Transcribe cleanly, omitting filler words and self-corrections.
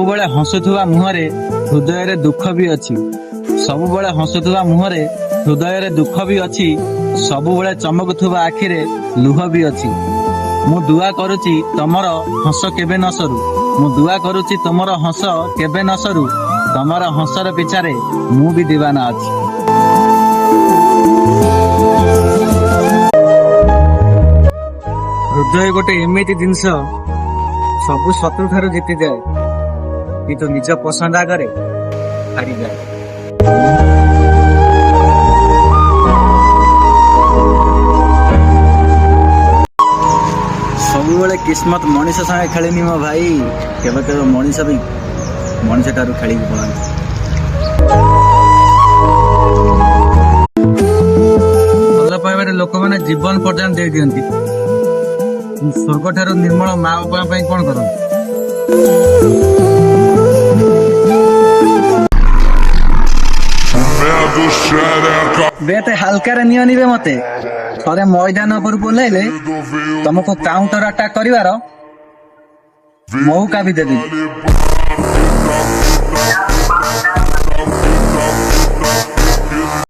ସବୁବେଳେ ହସୁଥିବା ମୁହଁରେ ହୃଦୟରେ ଦୁଃଖ ବି ଅଛି। ସବୁବେଳେ ହସୁଥିବା ମୁହଁରେ ହୃଦୟରେ ଦୁଃଖ ବି ଅଛି। ସବୁବେଳେ ଚମକୁଥିବା ଆଖିରେ ଲୁହ ବି ଅଛି। ମୁଁ ଦୁଆ କରୁଛି ତମର ହସ କେବେ ନ ସରୁ। ମୁଁ ଦୁଆ କରୁଛି ତମର ହସ କେବେ ନ ସରୁ। ତମର ହସର ପିଛାରେ ମୁଁ ବି ଦିବାନା ଅଛି। ହୃଦୟ ଗୋଟେ ଏମିତି ଜିନିଷ, ସବୁ ଶତ୍ରୁ ଠାରୁ ଜିତିଯାଏ, କିନ୍ତୁ ନିଜ ପସନ୍ଦ ଆଗରେ ହାରିଯାଏ। ସବୁବେଳେ କିସ୍ମତ ମଣିଷ ସାଙ୍ଗେ ଖେଳିନି ମୋ ଭାଇ। କେବେ କେବେ ମଣିଷ ବି ମଣିଷ ଠାରୁ ଖେଳିକି ପଳାନ୍ତି। ଭଲ ପାଇବାରେ ଲୋକମାନେ ଜୀବନ ପର୍ଯ୍ୟନ୍ତ ଦେଇ ଦିଅନ୍ତି। ସ୍ୱର୍ଗ ଠାରୁ ନିର୍ମଳ ମା ବାପା ପାଇଁ କଣ କରନ୍ତି? ବେତେ ହାଲକାରେ ନିଅନିବେ ମତେ। ଥରେ ମଇଦାନ ଉପରକୁ ଓହ୍ଲାଇଲେ ତମକୁ କାଉଣ୍ଟର ଆଟାକ୍ କରିବାର ମଉକା ବି ଦେବି।